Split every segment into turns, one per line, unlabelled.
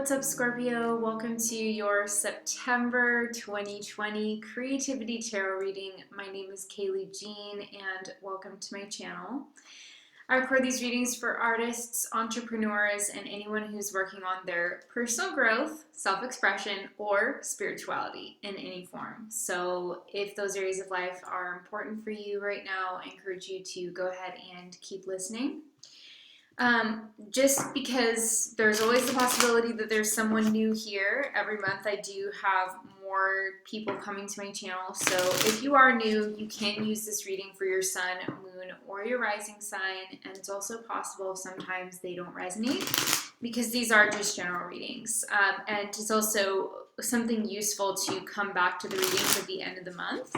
What's up, Scorpio? Welcome to your September 2020 Creativity Tarot reading. My name is Kayleigh Jean, and welcome to my channel. I record these readings for artists, entrepreneurs, and anyone who's working on their personal growth, self-expression, or spirituality in any form. So if those areas of life are important for you right now, I encourage you to go ahead and keep listening. Just because there's always the possibility that there's someone new here. Every month I do have more people coming to my channel. So if you are new, you can use this reading for your sun, moon, or your rising sign. And it's also possible sometimes they don't resonate because these are just general readings. And it's also something useful to come back to the readings at the end of the month.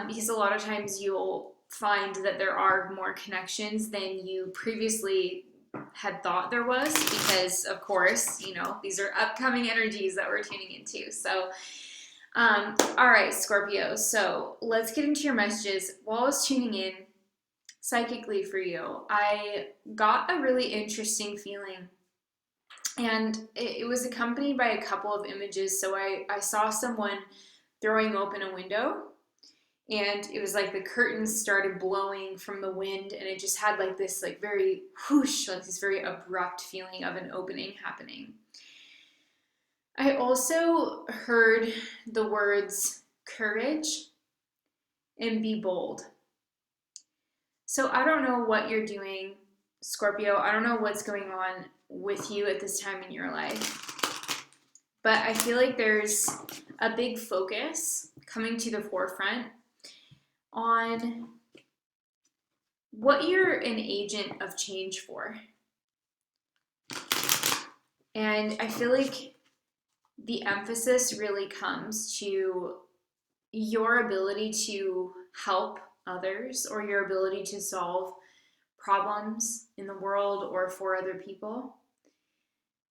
Because a lot of times you'll find that there are more connections than you previously had thought there was, because of course, you know, these are upcoming energies that we're tuning into. So all right, Scorpio, so let's get into your messages. While I was tuning in psychically for you, I got a really interesting feeling, and it was accompanied by a couple of images. So I saw someone throwing open a window, and it was like the curtains started blowing from the wind, and it just had like this like very whoosh, like this very abrupt feeling of an opening happening. I also heard the words courage and be bold. So I don't know what you're doing, Scorpio. I don't know what's going on with you at this time in your life, but I feel like there's a big focus coming to the forefront on what you're an agent of change for. And I feel like the emphasis really comes to your ability to help others, or your ability to solve problems in the world or for other people.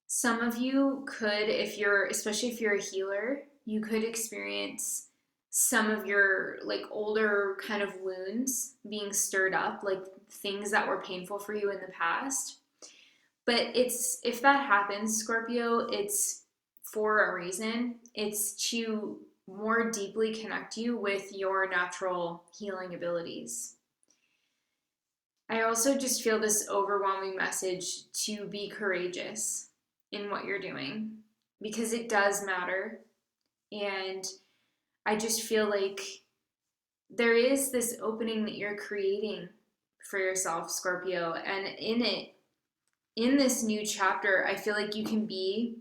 Some of you could, especially if you're a healer, you could experience some of your like older kind of wounds being stirred up, like things that were painful for you in the past. But if that happens, Scorpio, it's for a reason. It's to more deeply connect you with your natural healing abilities. I also just feel this overwhelming message to be courageous in what you're doing, because it does matter. And I just feel like there is this opening that you're creating for yourself, Scorpio. And in this new chapter, I feel like you can be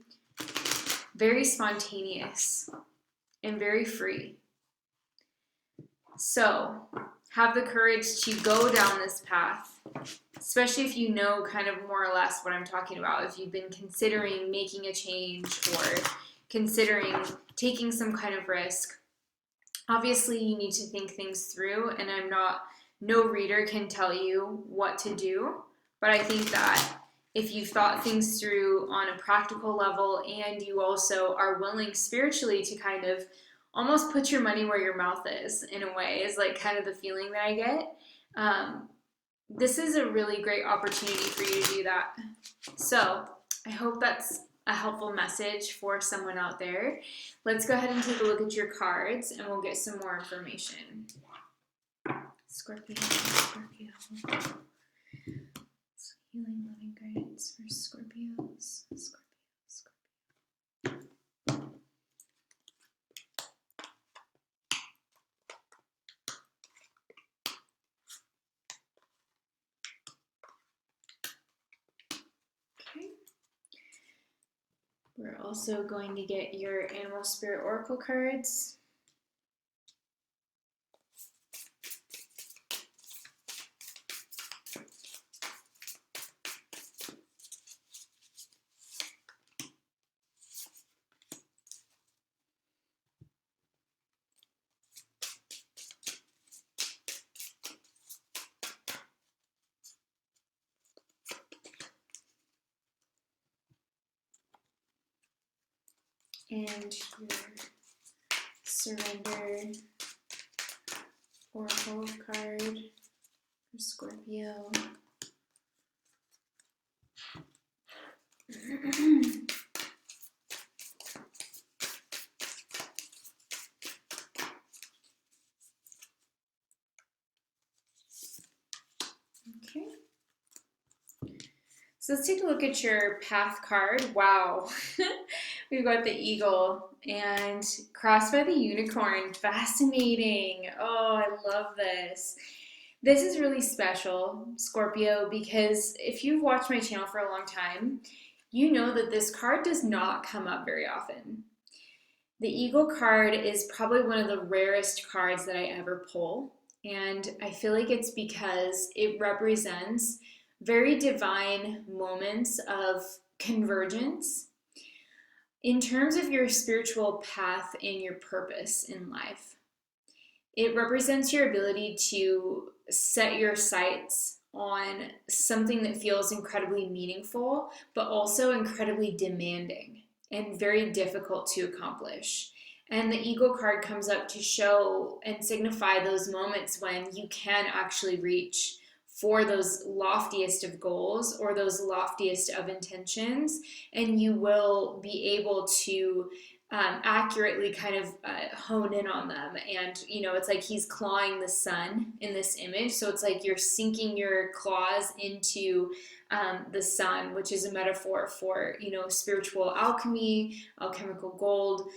very spontaneous and very free. So have the courage to go down this path, especially if you know kind of more or less what I'm talking about. If you've been considering making a change or considering taking some kind of risk, obviously you need to think things through, and no reader can tell you what to do, but I think that if you've thought things through on a practical level, and you also are willing spiritually to kind of almost put your money where your mouth is, in a way, is like kind of the feeling that I get. This is a really great opportunity for you to do that. So I hope that's a helpful message for someone out there. Let's go ahead and take a look at your cards, and we'll get some more information. Scorpio. Healing, loving guidance for Scorpios. Scorpio. Okay. We're also going to get your Animal Spirit Oracle cards. And your Surrender Oracle card for Scorpio. So let's take a look at your path card. Wow. We've got the eagle and crossed by the unicorn. Fascinating. Oh, I love this. This is really special, Scorpio, because if you've watched my channel for a long time, you know that this card does not come up very often. The eagle card is probably one of the rarest cards that I ever pull. And I feel like it's because it represents very divine moments of convergence in terms of your spiritual path and your purpose in life. It represents your ability to set your sights on something that feels incredibly meaningful, but also incredibly demanding and very difficult to accomplish. And the eagle card comes up to show and signify those moments when you can actually reach for those loftiest of goals or those loftiest of intentions, and you will be able to accurately kind of hone in on them. And it's like he's clawing the sun in this image, so it's like you're sinking your claws into the sun, which is a metaphor for spiritual alchemy, alchemical gold,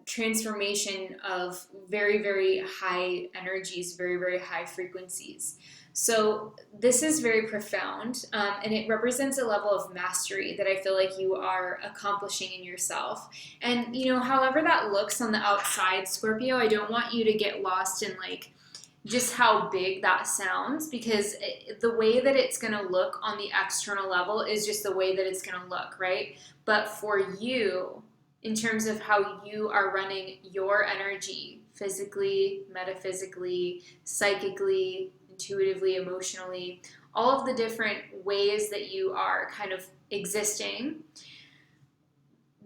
transformation of very, very high energies, very, very high frequencies. So this is very profound, and it represents a level of mastery that I feel like you are accomplishing in yourself. And however that looks on the outside, Scorpio, I don't want you to get lost in like just how big that sounds, because the way that it's going to look on the external level is just the way that it's going to look, right? But for you, in terms of how you are running your energy, physically, metaphysically, psychically, intuitively, emotionally, all of the different ways that you are kind of existing,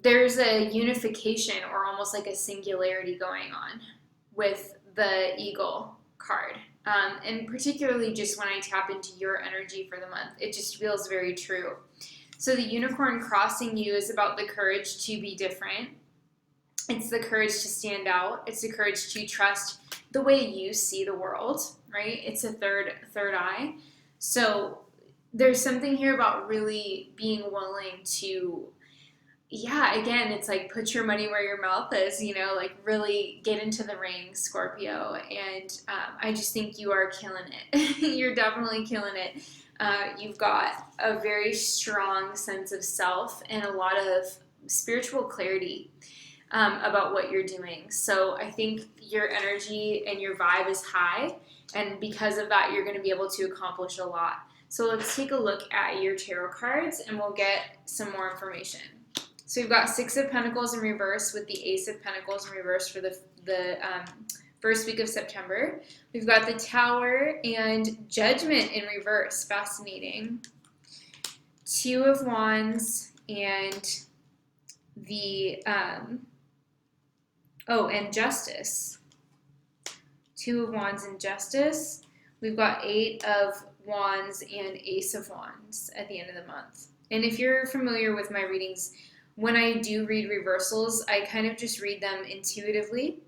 there's a unification or almost like a singularity going on with the eagle card. And particularly just when I tap into your energy for the month, it just feels very true. So the unicorn crossing you is about the courage to be different. It's the courage to stand out. It's the courage to trust the way you see the world, right? It's a third eye. So there's something here about really being willing to, again, it's like put your money where your mouth is, like really get into the ring, Scorpio. And I just think you are killing it. You're definitely killing it. You've got a very strong sense of self and a lot of spiritual clarity about what you're doing. So I think your energy and your vibe is high, and because of that, you're going to be able to accomplish a lot. So let's take a look at your tarot cards and we'll get some more information. So we've got Six of Pentacles in reverse with the Ace of Pentacles in reverse for the first week of September. We've got the Tower and Judgment in reverse. Fascinating. Two of Wands and the and Justice. Two of Wands and Justice. We've got Eight of Wands and Ace of Wands at the end of the month. And if you're familiar with my readings, when I do read reversals, I kind of just read them intuitively.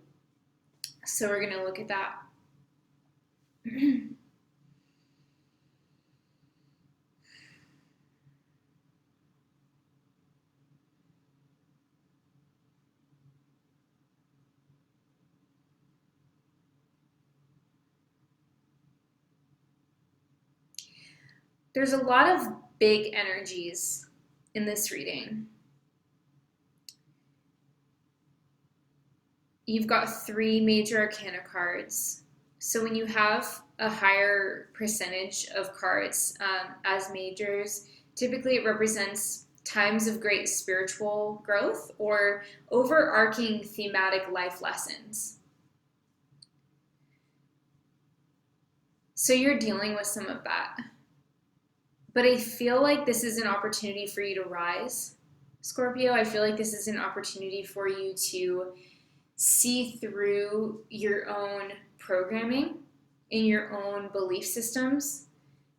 So we're going to look at that. There's a lot of big energies in this reading. You've got three major arcana cards. So when you have a higher percentage of cards as majors, typically it represents times of great spiritual growth or overarching thematic life lessons. So you're dealing with some of that. But I feel like this is an opportunity for you to rise, Scorpio. I feel like this is an opportunity for you to see through your own programming in your own belief systems,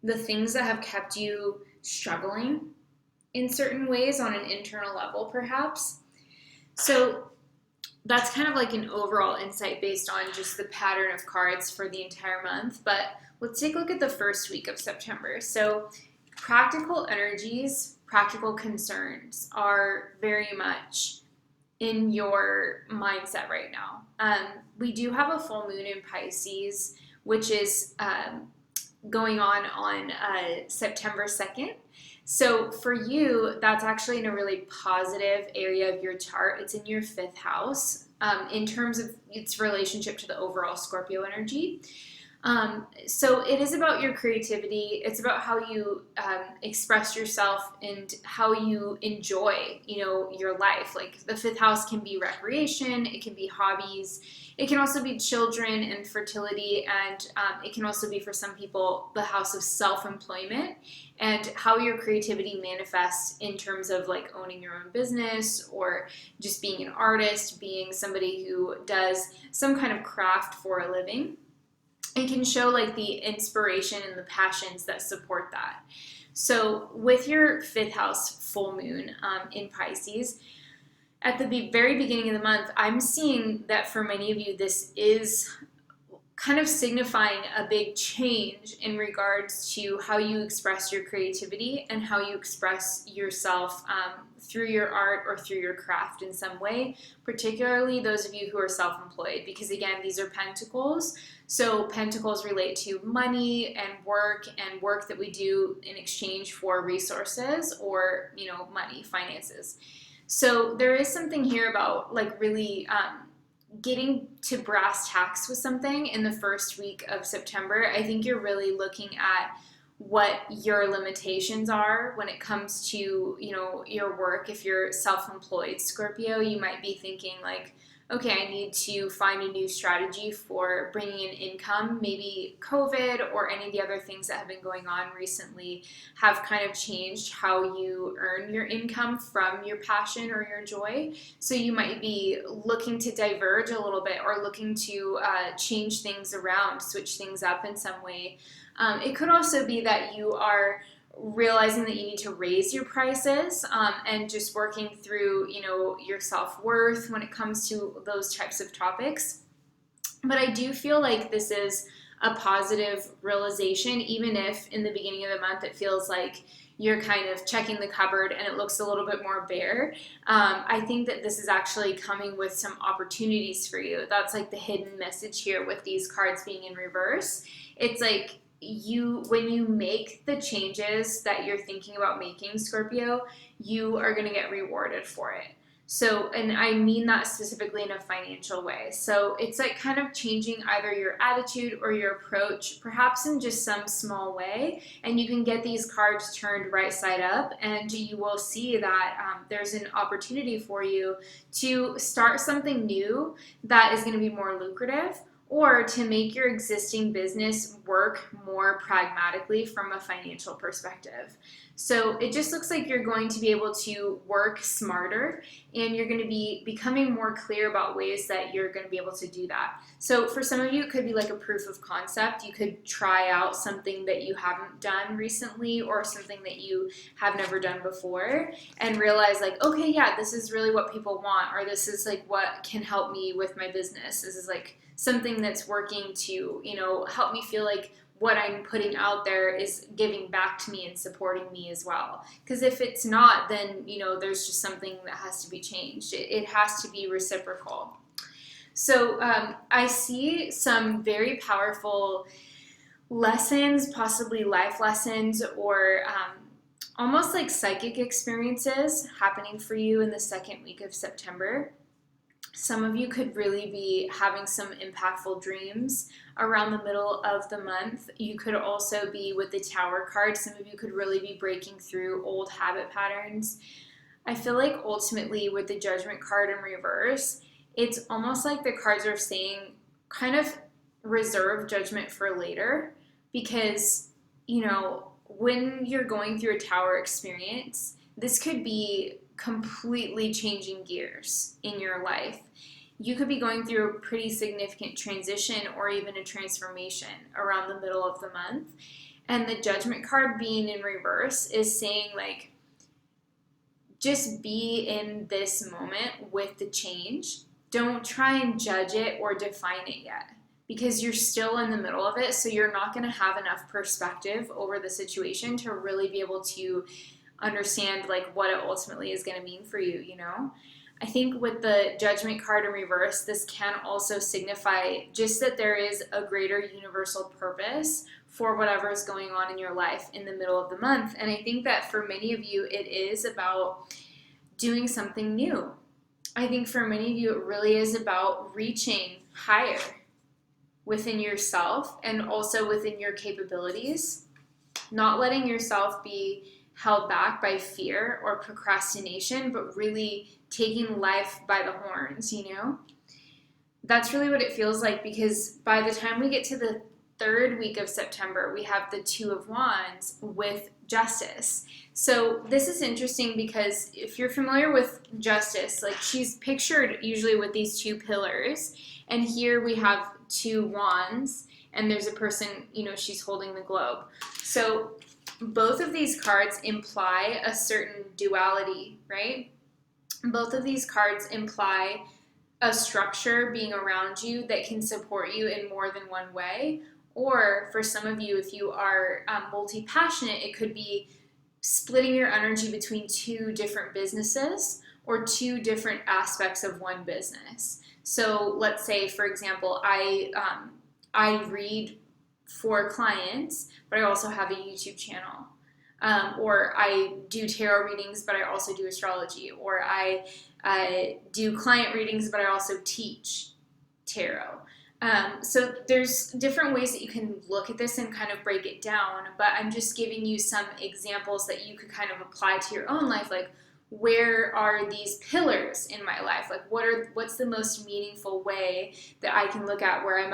the things that have kept you struggling in certain ways on an internal level, perhaps. So that's kind of like an overall insight based on just the pattern of cards for the entire month. But let's take a look at the first week of September. So practical energies, practical concerns are very much in your mindset right now. We do have a full moon in Pisces, which is going on September 2nd. So for you, that's actually in a really positive area of your chart. It's in your 5th house in terms of its relationship to the overall Scorpio energy. So it is about your creativity. It's about how you express yourself and how you enjoy, your life. Like the 5th house can be recreation, it can be hobbies, it can also be children and fertility, and it can also be for some people the house of self-employment and how your creativity manifests in terms of like owning your own business or just being an artist, being somebody who does some kind of craft for a living. It can show like the inspiration and the passions that support that. So with your 5th house full moon in Pisces, at the very beginning of the month, I'm seeing that for many of you, this is kind of signifying a big change in regards to how you express your creativity and how you express yourself through your art or through your craft in some way, particularly those of you who are self-employed, because again, these are pentacles. So pentacles relate to money and work that we do in exchange for resources or, money, finances. So there is something here about like really getting to brass tacks with something in the first week of September. I think you're really looking at what your limitations are when it comes to, your work. If you're self-employed Scorpio, you might be thinking like, okay, I need to find a new strategy for bringing in income. Maybe COVID or any of the other things that have been going on recently have kind of changed how you earn your income from your passion or your joy. So you might be looking to diverge a little bit or looking to change things around, switch things up in some way. It could also be that you are realizing that you need to raise your prices and just working through, your self-worth when it comes to those types of topics. But I do feel like this is a positive realization, even if in the beginning of the month it feels like you're kind of checking the cupboard and it looks a little bit more bare. I think that this is actually coming with some opportunities for you. That's like the hidden message here with these cards being in reverse. It's like when you make the changes that you're thinking about making, Scorpio, you are going to get rewarded for it. So, and I mean that specifically in a financial way. So it's like kind of changing either your attitude or your approach, perhaps in just some small way, and you can get these cards turned right side up, and you will see that there's an opportunity for you to start something new that is going to be more lucrative, or to make your existing business work more pragmatically from a financial perspective. So it just looks like you're going to be able to work smarter, and you're going to be becoming more clear about ways that you're going to be able to do that. So for some of you, it could be like a proof of concept. You could try out something that you haven't done recently or something that you have never done before and realize like, okay, yeah, this is really what people want, or this is like what can help me with my business. This is like something that's working to, help me feel like what I'm putting out there is giving back to me and supporting me as well. Because if it's not, then, there's just something that has to be changed. It has to be reciprocal. So I see some very powerful lessons, possibly life lessons, or almost like psychic experiences happening for you in the second week of September. Some of you could really be having some impactful dreams around the middle of the month. You could also be with the Tower card. Some of you could really be breaking through old habit patterns. I feel like ultimately with the Judgment card in reverse, it's almost like the cards are saying kind of reserve judgment for later, because, when you're going through a Tower experience, this could be completely changing gears in your life. You could be going through a pretty significant transition or even a transformation around the middle of the month. And the Judgment card being in reverse is saying like, just be in this moment with the change. Don't try and judge it or define it yet, because you're still in the middle of it. So you're not going to have enough perspective over the situation to really be able to understand like what it ultimately is going to mean for you, you know? I think with the Judgment card in reverse, this can also signify just that there is a greater universal purpose for whatever is going on in your life in the middle of the month. And I think that for many of you, it is about doing something new. I think for many of you, it really is about reaching higher within yourself and also within your capabilities, not letting yourself be held back by fear or procrastination, but really taking life by the horns, you know? That's really what it feels like, because by the time we get to the third week of September, we have the Two of Wands with Justice. So this is interesting because if you're familiar with Justice, like she's pictured usually with these two pillars, and here we have two wands, and there's a person, you know, she's holding the globe. So both of these cards imply a certain duality, right? Both of these cards imply a structure being around you that can support you in more than one way. Or for some of you, if you are multi-passionate, it could be splitting your energy between two different businesses or two different aspects of one business. So let's say, for example, I read for clients, but I also have a YouTube channel. Or I do tarot readings, but I also do astrology. Or I do client readings, but I also teach tarot. So there's different ways that you can look at this and kind of break it down, but I'm just giving you some examples that you could kind of apply to your own life. Like, where are these pillars in my life? Like, what's the most meaningful way that I can look at where I am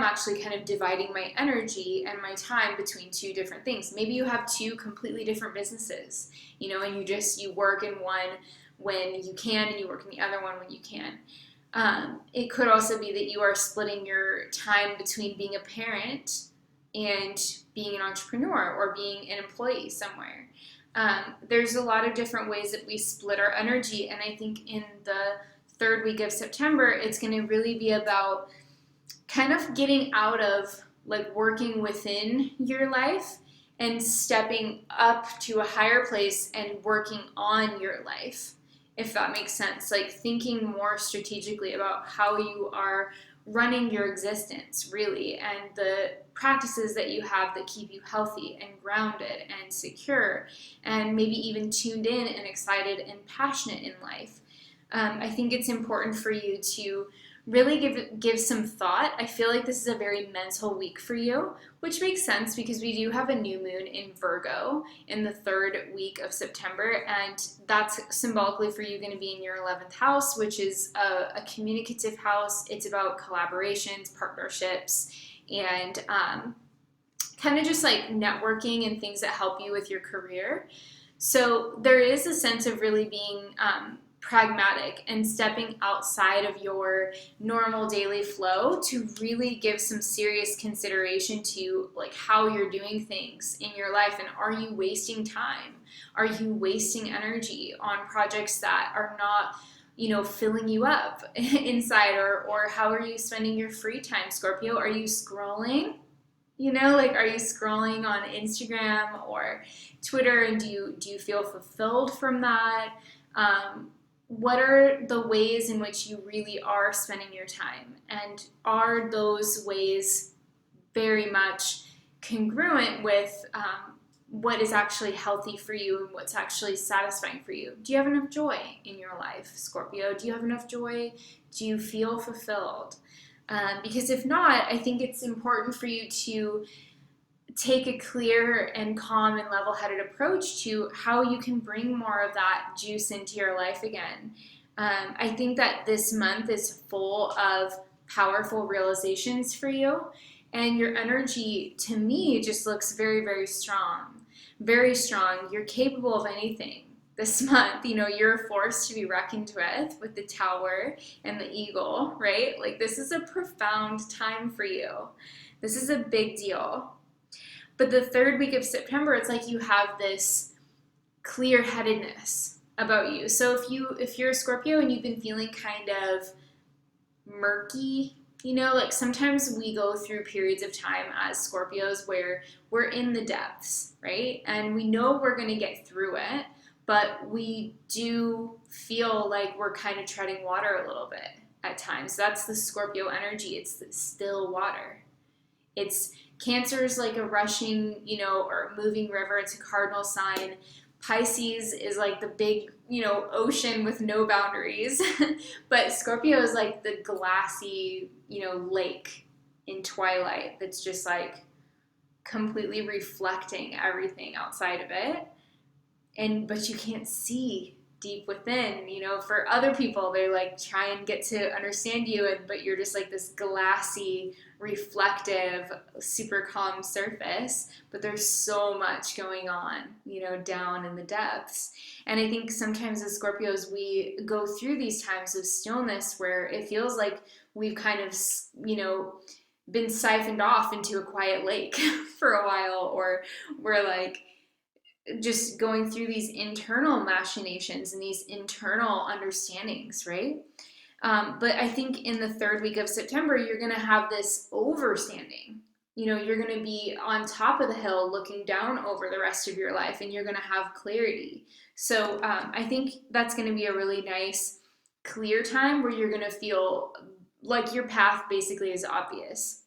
actually kind of dividing my energy and my time between two different things. Maybe you have two completely different businesses, you know, and you work in one when you can and you work in the other one when you can. It could also be that you are splitting your time between being a parent and being an entrepreneur or being an employee somewhere. There's a lot of different ways that we split our energy, and I think in the third week of September, it's going to really be about kind of getting out of like working within your life and stepping up to a higher place and working on your life, if that makes sense. Like thinking more strategically about how you are running your existence, really, and the practices that you have that keep you healthy and grounded and secure and maybe even tuned in and excited and passionate in life. I think it's important for you to really give some thought. I feel like this is a very mental week for you, which makes sense because we do have a new moon in Virgo in the third week of September, and that's symbolically for you going to be in your 11th house, which is a communicative house. It's about collaborations, partnerships, and kind of just like networking and things that help you with your career. So there is a sense of really being pragmatic and stepping outside of your normal daily flow to really give some serious consideration to like how you're doing things in your life, and are you wasting time? Are you wasting energy on projects that are not, you know, filling you up inside, or how are you spending your free time, Scorpio? Are you scrolling? You know, like, are you scrolling on Instagram or Twitter, and do you feel fulfilled from that? What are the ways in which you really are spending your time? And are those ways very much congruent with what is actually healthy for you and what's actually satisfying for you? Do you have enough joy in your life, Scorpio? Do you have enough joy? Do you feel fulfilled? Because if not, I think it's important for you to take a clear and calm and level-headed approach to how you can bring more of that juice into your life again. I think that this month is full of powerful realizations for you, and your energy, to me, just looks very, very strong. Very strong. You're capable of anything this month. You know, you're a force to be reckoned with the Tower and the Eagle, right? Like, this is a profound time for you. This is a big deal. But the third week of September, it's like you have this clear-headedness about you. So if you're a Scorpio and you've been feeling kind of murky You know, like sometimes we go through periods of time as Scorpios where we're in the depths, right? And we know we're going to get through it, but we do feel like we're kind of treading water a little bit at times. That's the Scorpio energy. It's the still water. It's Cancer is like a rushing, or moving river. It's a cardinal sign. Pisces is like the big, ocean with no boundaries. But Scorpio is like the glassy, lake in twilight that's just like completely reflecting everything outside of it. But you can't see deep within. For other people, they like try and get to understand you, but you're just like this glassy, reflective, super calm surface. But there's so much going on, down in the depths. And I think sometimes as Scorpios, we go through these times of stillness where it feels like we've kind of, been siphoned off into a quiet lake for a while, or we're like just going through these internal machinations and these internal understandings, right? But I think in the third week of September, you're going to have this overstanding. You're going to be on top of the hill looking down over the rest of your life, and you're going to have clarity. So I think that's going to be a really nice, clear time where you're going to feel like your path basically is obvious.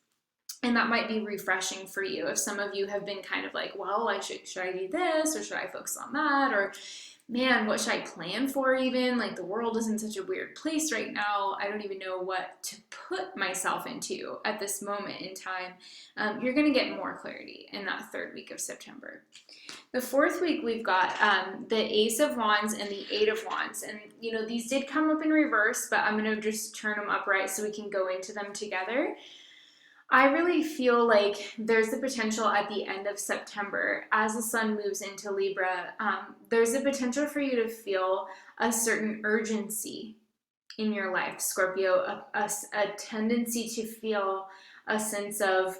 And that might be refreshing for you if some of you have been kind of like, well, should I do this, or should I focus on that, or man, what should I plan for even? Like the world is in such a weird place right now. I don't even know what to put myself into at this moment in time. You're going to get more clarity in that third week of September. The fourth week, we've got the Ace of Wands and the Eight of Wands. And, these did come up in reverse, but I'm going to just turn them upright so we can go into them together. I really feel like there's the potential at the end of September, as the sun moves into Libra, there's a potential for you to feel a certain urgency in your life, Scorpio, a tendency to feel a sense of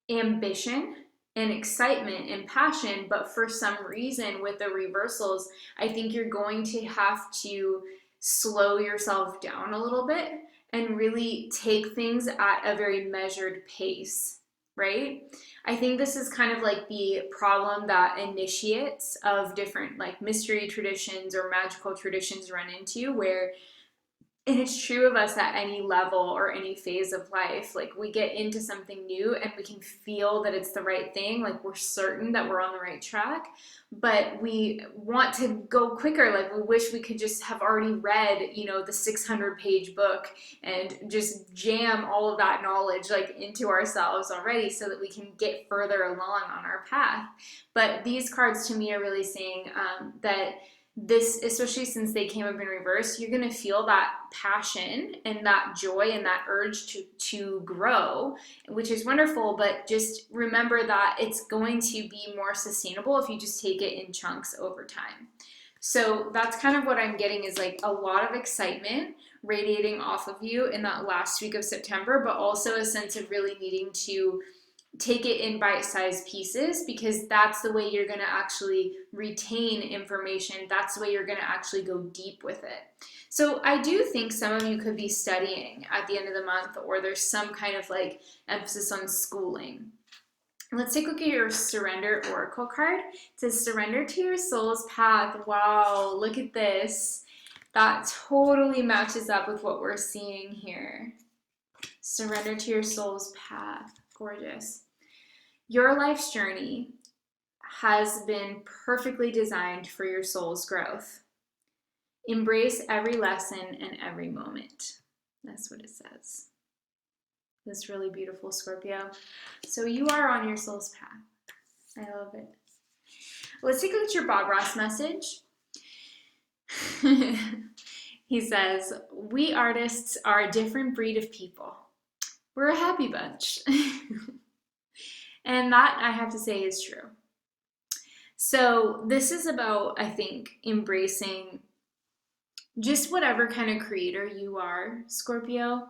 ambition and excitement and passion. But for some reason, with the reversals, I think you're going to have to slow yourself down a little bit and really take things at a very measured pace, right? I think this is kind of like the problem that initiates of different like mystery traditions or magical traditions run into, where, and it's true of us at any level or any phase of life, like we get into something new and we can feel that it's the right thing, like we're certain that we're on the right track, but we want to go quicker. Like we wish we could just have already read, the 600-page book and just jam all of that knowledge like into ourselves already so that we can get further along on our path. But these cards to me are really saying that this, especially since they came up in reverse, you're going to feel that passion and that joy and that urge to grow, which is wonderful. But just remember that it's going to be more sustainable if you just take it in chunks over time. So that's kind of what I'm getting, is like a lot of excitement radiating off of you in that last week of September, but also a sense of really needing to take it in bite-sized pieces, because that's the way you're going to actually retain information. That's the way you're going to actually go deep with it. So I do think some of you could be studying at the end of the month, or there's some kind of like emphasis on schooling. Let's take a look at your Surrender Oracle card. It says, surrender to your soul's path. Wow, look at this. That totally matches up with what we're seeing here. Surrender to your soul's path. Gorgeous. Your life's journey has been perfectly designed for your soul's growth. Embrace every lesson and every moment. That's what it says. That's really beautiful, Scorpio. So you are on your soul's path. I love it. Let's take a look at your Bob Ross message. He says, we artists are a different breed of people. We're a happy bunch. And that, I have to say, is true. So this is about, I think, embracing just whatever kind of creator you are, Scorpio.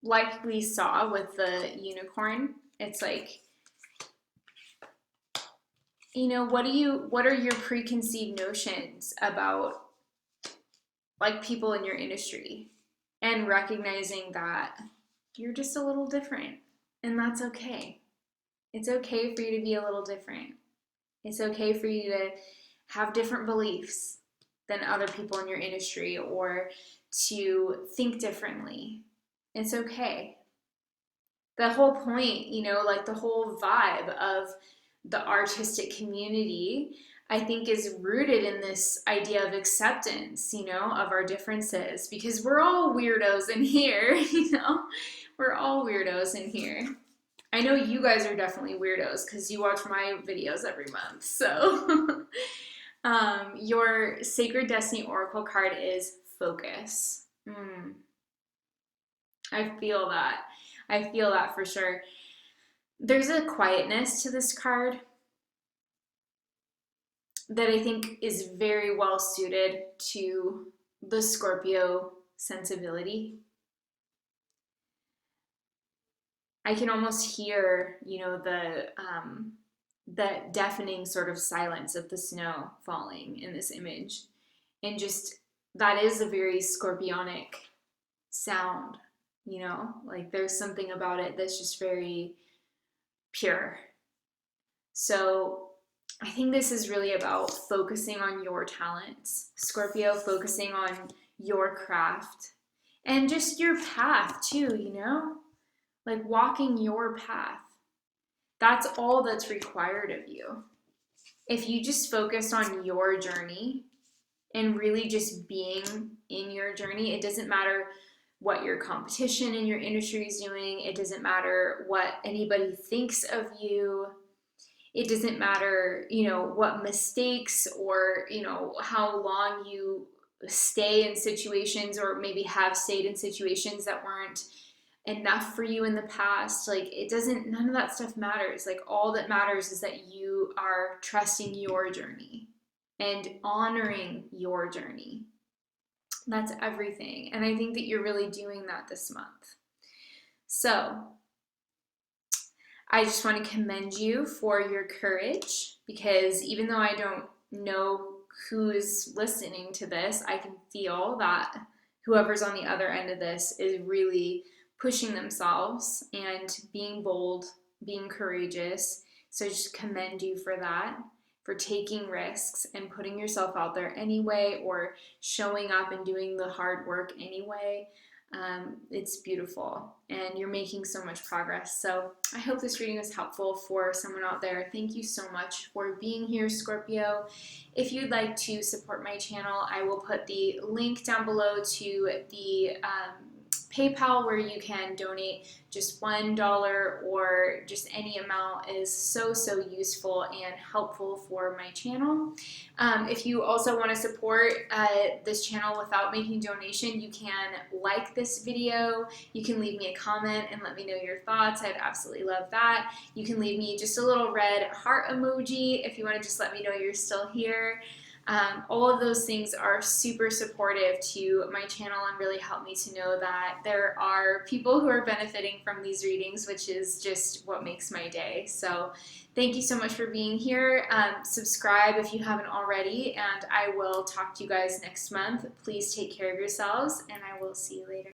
Like we saw with the unicorn, it's like, what are your preconceived notions about like people in your industry? and recognizing that you're just a little different, and that's okay. It's okay for you to be a little different. It's okay for you to have different beliefs than other people in your industry or to think differently. It's okay. The whole point, like the whole vibe of the artistic community, I think is rooted in this idea of acceptance, of our differences, because we're all weirdos in here, we're all weirdos in here. I know you guys are definitely weirdos because you watch my videos every month. So your Sacred Destiny Oracle card is focus. I feel that. I feel that for sure. There's a quietness to this card that I think is very well suited to the Scorpio sensibility. I can almost hear, the deafening sort of silence of the snow falling in this image. And just, that is a very scorpionic sound, like there's something about it that's just very pure. So I think this is really about focusing on your talents, Scorpio, focusing on your craft and just your path too, like walking your path. That's all that's required of you. If you just focus on your journey and really just being in your journey, it doesn't matter what your competition in your industry is doing. It doesn't matter what anybody thinks of you. It doesn't matter, what mistakes or, how long you stay in situations or maybe have stayed in situations that weren't enough for you in the past. Like none of that stuff matters. Like all that matters is that you are trusting your journey and honoring your journey. That's everything. And I think that you're really doing that this month. So I just want to commend you for your courage, because even though I don't know who's listening to this, I can feel that whoever's on the other end of this is really pushing themselves and being bold, being courageous. So I just commend you for that, for taking risks and putting yourself out there anyway, or showing up and doing the hard work anyway. It's beautiful and you're making so much progress. So I hope this reading was helpful for someone out there. Thank you so much for being here, Scorpio. If you'd like to support my channel, I will put the link down below to the PayPal, where you can donate just $1 or just any amount is so useful and helpful for my channel. If you also want to support this channel without making a donation, you can like this video, you can leave me a comment and let me know your thoughts. I'd absolutely love that. You can leave me just a little red heart emoji if you want to just let me know you're still here. All of those things are super supportive to my channel and really help me to know that there are people who are benefiting from these readings, which is just what makes my day. So thank you so much for being here. Subscribe if you haven't already, and I will talk to you guys next month. Please take care of yourselves, and I will see you later.